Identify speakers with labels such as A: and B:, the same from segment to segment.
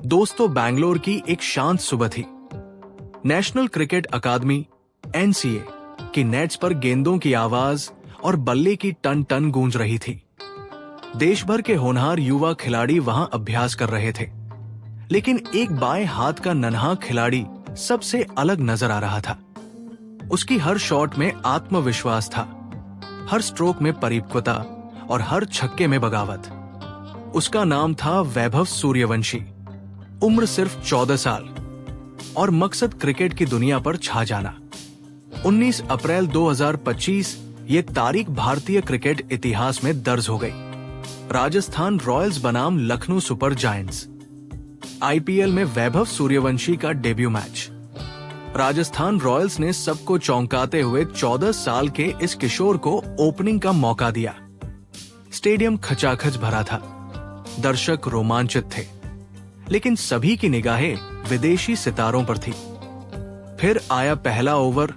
A: दोस्तों, बैंगलोर की एक शांत सुबह थी। नेशनल क्रिकेट अकादमी (एनसीए) की नेट्स पर गेंदों की आवाज और बल्ले की टन टन गूंज रही थी। देश भर के होनहार युवा खिलाड़ी वहां अभ्यास कर रहे थे, लेकिन एक बाएं हाथ का नन्हा खिलाड़ी सबसे अलग नजर आ रहा था। उसकी हर शॉट में आत्मविश्वास था, हर स्ट्रोक में परिपक्वता और हर छक्के में बगावत। उसका नाम था वैभव सूर्यवंशी। उम्र सिर्फ 14 साल और मकसद क्रिकेट की दुनिया पर छा जाना। 19 अप्रैल 2025 ये तारीख भारतीय क्रिकेट इतिहास में दर्ज हो गई। राजस्थान रॉयल्स बनाम लखनऊ सुपर जायंट्स। आईपीएल में वैभव सूर्यवंशी का डेब्यू मैच। राजस्थान रॉयल्स ने सबको चौंकाते हुए 14 साल के इस किशोर को ओपनिंग का मौका दिया। स्टेडियम खचाखच भरा था, दर्शक रोमांचित थे, लेकिन सभी की निगाहें विदेशी सितारों पर थी। फिर आया पहला ओवर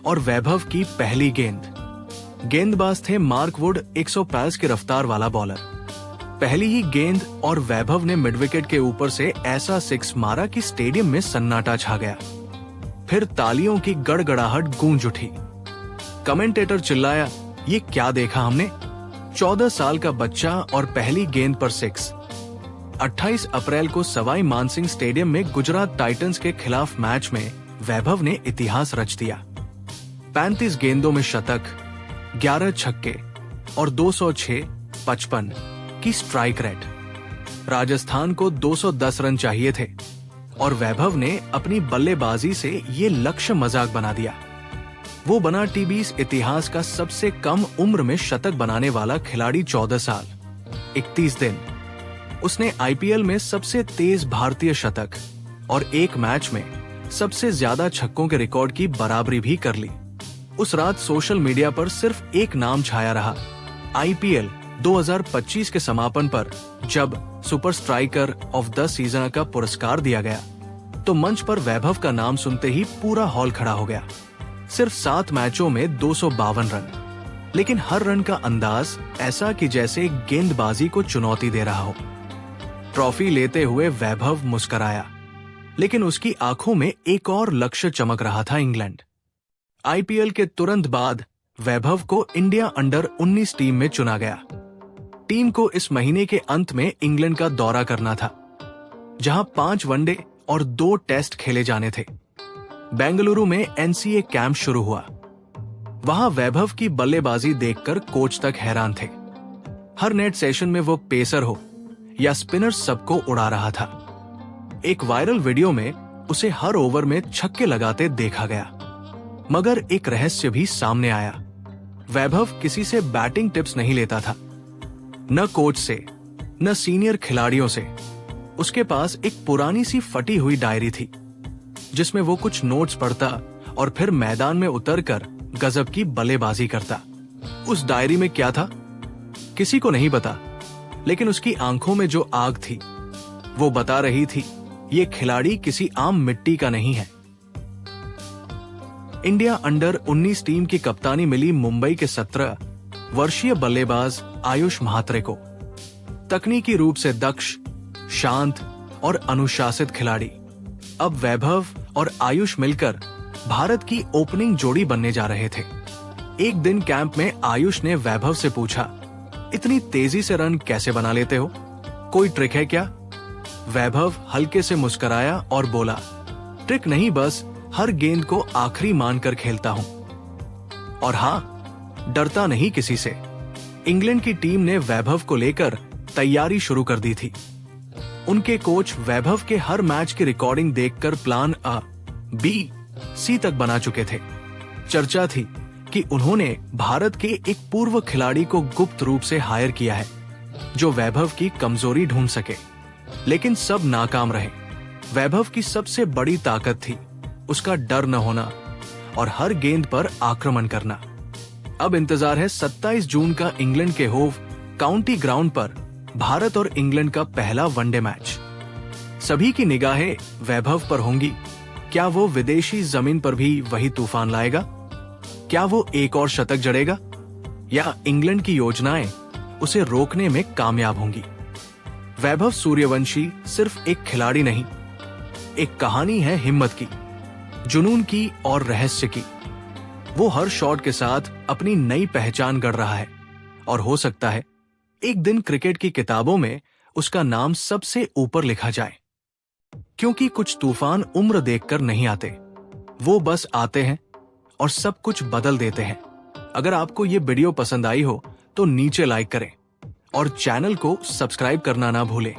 A: और वैभव की पहली गेंद। गेंदबाज थे मार्क वुड, 105 की रफ्तार वाला बॉलर। पहली ही गेंद और वैभव ने मिडविकेट के ऊपर से ऐसा सिक्स मारा कि स्टेडियम में सन्नाटा छा गया। फिर तालियों की गड़गड़ाहट गूंज उठी। कमेंटेटर चिल्लाया, ये क्या देखा हमने? 14 साल का बच्चा और पहली गेंद पर सिक्स। 28 अप्रैल को सवाई मानसिंह स्टेडियम में गुजरात टाइटंस के खिलाफ मैच में वैभव ने इतिहास रच दिया। 35 गेंदों में शतक, 11 छक्के और 206 55 की स्ट्राइक रेट। राजस्थान को 210 रन चाहिए थे और वैभव ने अपनी बल्लेबाजी से ये लक्ष्य मजाक बना दिया। वो बना टी20 इतिहास का सबसे कम उम्र में शतक बनाने वाला खिलाड़ी। 14 साल 31 दिन उसने आईपीएल में सबसे तेज भारतीय शतक और एक मैच में सबसे ज्यादा छक्कों के रिकॉर्ड की बराबरी भी कर ली। उस रात सोशल मीडिया पर सिर्फ एक नाम छाया रहा। आईपीएल 2025 के समापन पर जब super striker of the season का पुरस्कार दिया गया, तो मंच पर वैभव का नाम सुनते ही पूरा हॉल खड़ा हो गया। सिर्फ 7 मैचों में 252 रन, लेकिन हर रन का अंदाज ऐसा कि जैसे गेंदबाजी को चुनौती दे रहा हो। ट्रॉफी लेते हुए वैभव मुस्कराया, लेकिन उसकी आंखों में एक और लक्ष्य चमक रहा था, इंग्लैंड। आईपीएल के तुरंत बाद वैभव को इंडिया अंडर 19 टीम में चुना गया। टीम को इस महीने के अंत में इंग्लैंड का दौरा करना था, जहां 5 वनडे और 2 टेस्ट खेले जाने थे। बेंगलुरु में एनसीए कैंप शुरू हुआ। वहां वैभव की बल्लेबाजी देखकर कोच तक हैरान थे। हर नेट सेशन में वो पेसर हो या स्पिनर सबको उड़ा रहा था। एक वायरल वीडियो में उसे हर ओवर में छक्के लगाते देखा गया। मगर एक रहस्य भी सामने आया। वैभव किसी से बैटिंग टिप्स नहीं लेता था, न कोच से, न सीनियर खिलाड़ियों से। उसके पास एक पुरानी सी फटी हुई डायरी थी, जिसमें वो कुछ नोट्स पढ़ता और फिर मैदान में उतरकर गजब की बल्लेबाजी करता। उस डायरी में क्या था, किसी को नहीं पता, लेकिन उसकी आंखों में जो आग थी, वो बता रही थी, ये खिलाड़ी किसी आम मिट्टी का नहीं है। इंडिया अंडर 19 टीम की कप्तानी मिली मुंबई के 17 वर्षीय बल्लेबाज आयुष म्हात्रे को। तकनीकी रूप से दक्ष, शांत और अनुशासित खिलाड़ी। अब वैभव और आयुष मिलकर भारत की ओपनिंग जोड़ी बनने जा रहे थे। एक दिन कैंप में आयुष ने वैभव से पूछा, इतनी तेजी से रन कैसे बना लेते हो? कोई ट्रिक है क्या? वैभव हल्के से मुस्कुराया और बोला, ट्रिक नहीं, बस हर गेंद को आखिरी मानकर खेलता हूं। और हां, डरता नहीं किसी से। इंग्लैंड की टीम ने वैभव को लेकर तैयारी शुरू कर दी थी। उनके कोच वैभव के हर मैच की रिकॉर्डिंग देखकर प्लान A, B, C तक बना चुके थे। चर्चा थी कि उन्होंने भारत के एक पूर्व खिलाड़ी को गुप्त रूप से हायर किया है, जो वैभव की कमजोरी ढूंढ सके, लेकिन सब नाकाम रहे। वैभव की सबसे बड़ी ताकत थी उसका डर न होना और हर गेंद पर आक्रमण करना। अब इंतजार है 27 जून का इंग्लैंड के होव काउंटी ग्राउंड पर भारत और इंग्लैंड का पहला वनडे मैच। सभी की निगाहें वैभव पर होंगी। क्या वो विदेशी जमीन पर भी वही तूफान लाएगा? क्या वो एक और शतक जड़ेगा? या इंग्लैंड की योजनाएं उसे रोकने में कामयाब होंगी? वैभव सूर्यवंशी सिर्फ एक खिलाड़ी नहीं, एक कहानी है हिम्मत की, जुनून की और रहस्य की। वो हर शॉट के साथ अपनी नई पहचान गढ़ रहा है और हो सकता है एक दिन क्रिकेट की किताबों में उसका नाम सबसे ऊपर लिखा जाए। क्योंकि कुछ तूफान उम्र देखकर नहीं आते, वो बस आते हैं और सब कुछ बदल देते हैं। अगर आपको ये वीडियो पसंद आई हो तो नीचे लाइक करें और चैनल को सब्सक्राइब करना ना भूलें।